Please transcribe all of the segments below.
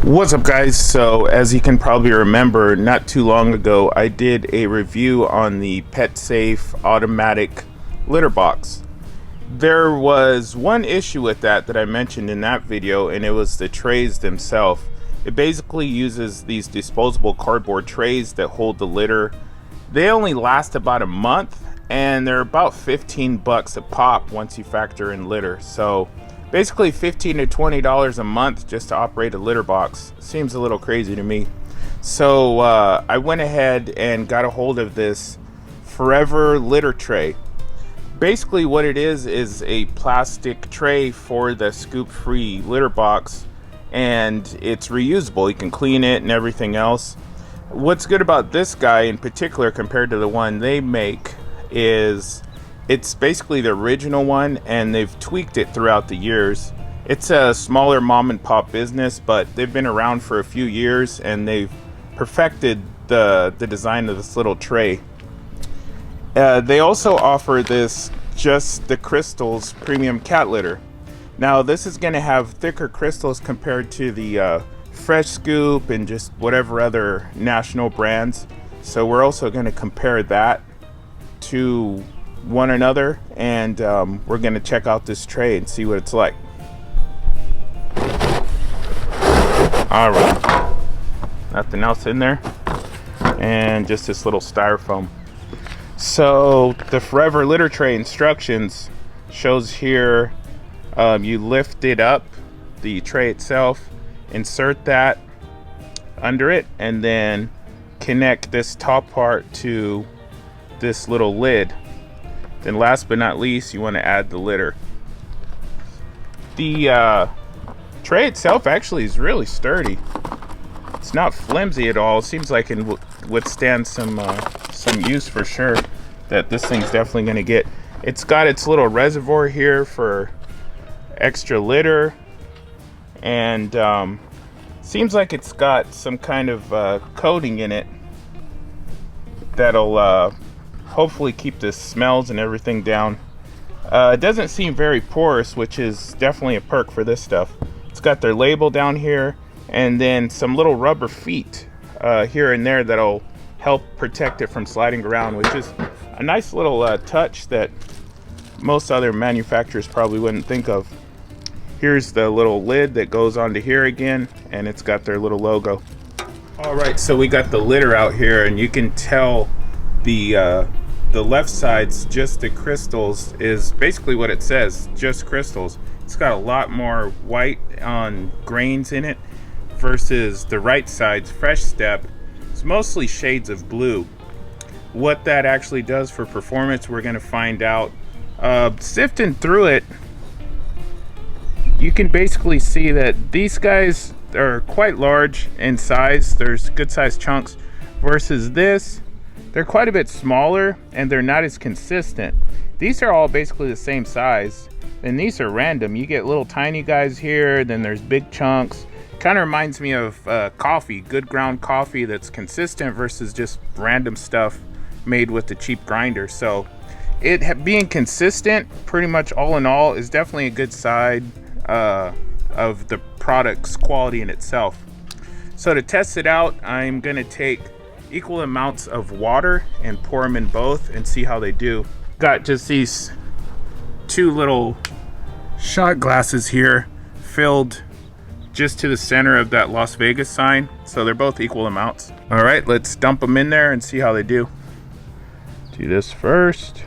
What's up, guys? So as you can probably remember, not too long ago I did a review on the PetSafe automatic litter box. There was one issue with that I mentioned in that video, and it was the trays themselves. It basically uses these disposable cardboard trays that hold the litter. They only last about a month, and they're about 15 bucks a pop once you factor in litter. So basically $15 to $20 a month just to operate a litter box. Seems a little crazy to me. So I went ahead and got a hold of this Forever litter tray. Basically what it is a plastic tray for the ScoopFree litter box, and it's reusable. You can clean it and everything else. What's good about this guy in particular compared to the one they make is it's basically the original one, and they've tweaked it throughout the years. It's a smaller mom and pop business, but they've been around for a few years, and they've perfected the design of this little tray. They also offer this Just the Crystals premium cat litter. Now this is going to have thicker crystals compared to the Fresh Scoop and just whatever other national brands. So we're also going to compare that to one another, and we're going to check out this tray and see what it's like. All right, nothing else in there, and just this little styrofoam. So the Forever litter tray instructions shows here, you lift it up, the tray itself, insert that under it, and then connect this top part to this little lid. Then last but not least, you want to add the litter. The tray itself actually is really sturdy. It's not flimsy at all. It seems like it can withstand some use for sure. That this thing's definitely going to get. It's got its little reservoir here for extra litter, and seems like it's got some kind of coating in it that'll hopefully keep the smells and everything down. It doesn't seem very porous, which is definitely a perk for this stuff. It's got their label down here, and then some little rubber feet here and there that'll help protect it from sliding around, which is a nice little touch that most other manufacturers probably wouldn't think of. Here's the little lid that goes onto here again, and it's got their little logo. All right, so we got the litter out here, and you can tell the left side's Just the Crystals is basically what it says, Just Crystals. It's got a lot more white on grains in it versus the right side's Fresh Step. It's mostly shades of blue. What that actually does for performance, we're going to find out. Sifting through it, you can basically see that these guys are quite large in size. There's good sized chunks versus this. They're quite a bit smaller, and they're not as consistent. These are all basically the same size, and these are random. You get little tiny guys here, then there's big chunks. Kind of reminds me of coffee, good ground coffee that's consistent versus just random stuff made with the cheap grinder. So it being consistent pretty much all in all is definitely a good side of the product's quality in itself. So to test it out, I'm going to take equal amounts of water and pour them in both and see how they do. Got just these two little shot glasses here filled just to the center of that Las Vegas sign, so they're both equal amounts. All right, let's dump them in there and see how they do. Do this first,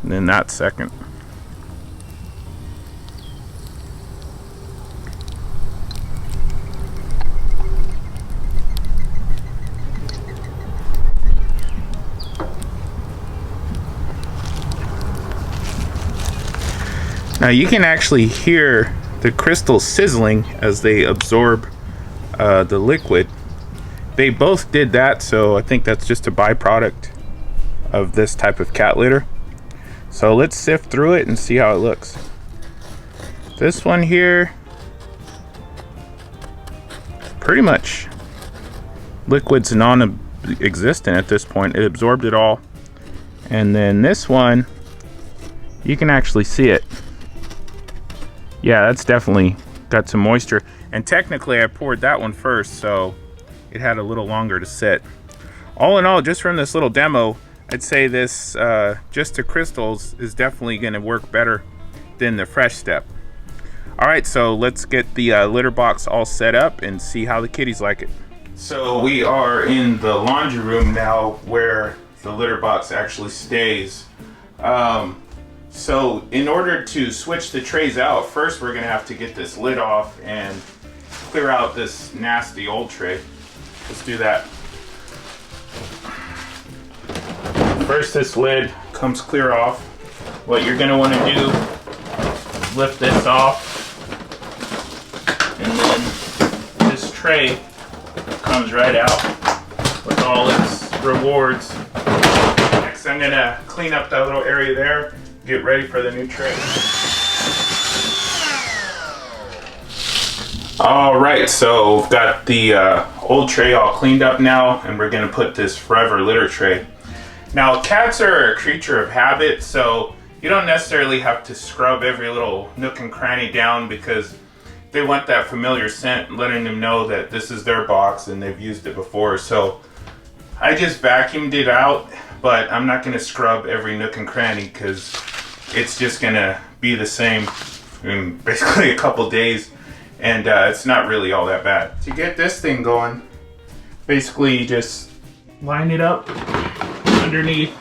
and then that second. Now you can actually hear the crystals sizzling as they absorb the liquid. They both did that, so I think that's just a byproduct of this type of cat litter. So let's sift through it and see how it looks. This one here, pretty much liquid's non-existent at this point. It absorbed it all. And then this one, you can actually see it. Yeah, that's definitely got some moisture. And technically I poured that one first, so it had a little longer to sit. All in all, just from this little demo, I'd say this just to crystals is definitely going to work better than the fresh step. All right, so let's get the litter box all set up and see how the kitties like it. So we are in the laundry room now where the litter box actually stays. So in order to switch the trays out, first we're gonna have to get this lid off and clear out this nasty old tray. Let's do that. First, this lid comes clear off. What you're gonna wanna do is lift this off, and then this tray comes right out with all its rewards. Next, I'm gonna clean up that little area there, get ready for the new tray. All right, so we've got the old tray all cleaned up now, and we're gonna put this forever litter tray. Now, cats are a creature of habit, so you don't necessarily have to scrub every little nook and cranny down because they want that familiar scent, letting them know that this is their box and they've used it before. So I just vacuumed it out, but I'm not gonna scrub every nook and cranny because it's just gonna be the same in basically a couple days, and it's not really all that bad. To get this thing going, basically you just line it up underneath,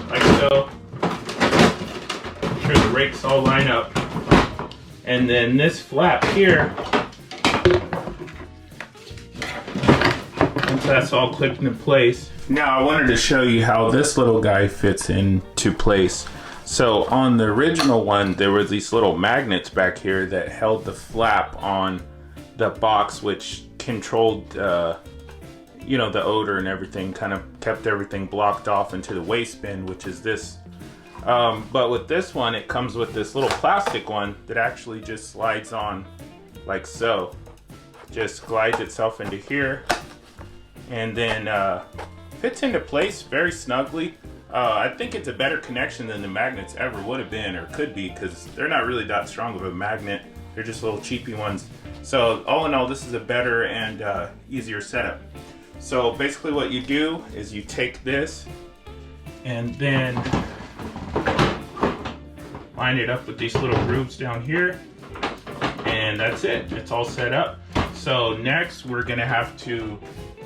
like so. Make sure the rakes all line up. And then this flap here, once that's all clipped into place. Now I wanted to show you how this little guy fits into place. So on the original one, there were these little magnets back here that held the flap on the box, which controlled you know, the odor and everything, kind of kept everything blocked off into the waste bin, which is this. But with this one, it comes with this little plastic one that actually just slides on like so. Just glides itself into here and then fits into place very snugly. I think it's a better connection than the magnets ever would have been or could be, because they're not really that strong of a magnet. They're just little cheapy ones. So all in all, this is a better and easier setup. So basically what you do is you take this and then line it up with these little grooves down here, and that's it. It's all set up. So next we're gonna have to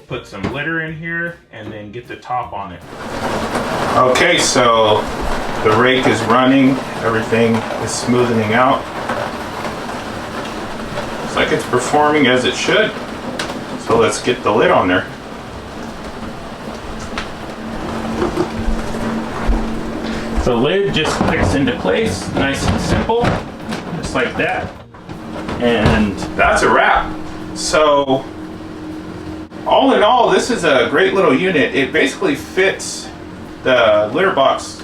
put some litter in here and then get the top on it. Okay, so the rake is running, everything is smoothing out. Looks like it's performing as it should. So let's get the lid on there. The lid just clicks into place, nice and simple, just like that. And that's a wrap. So, all in all, this is a great little unit. It basically fits the litter box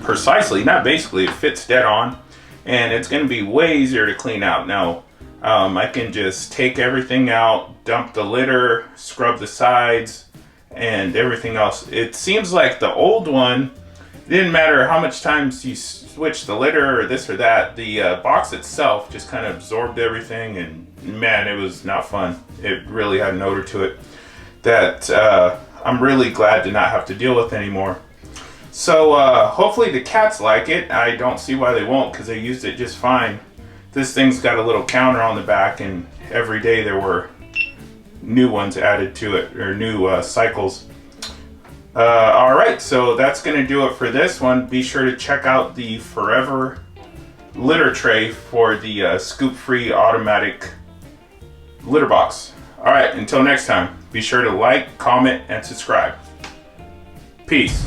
precisely, not basically, it fits dead on. And it's gonna be way easier to clean out. Now, I can just take everything out, dump the litter, scrub the sides, and everything else. It seems like the old one, didn't matter how much times you switch the litter or this or that, the box itself just kind of absorbed everything, and man, it was not fun. It really had an odor to it that I'm really glad to not have to deal with anymore. So hopefully the cats like it. I don't see why they won't, because they used it just fine. This thing's got a little counter on the back, and every day there were new ones added to it, or new cycles. Alright, so that's going to do it for this one. Be sure to check out the Forever litter tray for the ScoopFree automatic litter box. Alright, until next time, be sure to like, comment, and subscribe. Peace.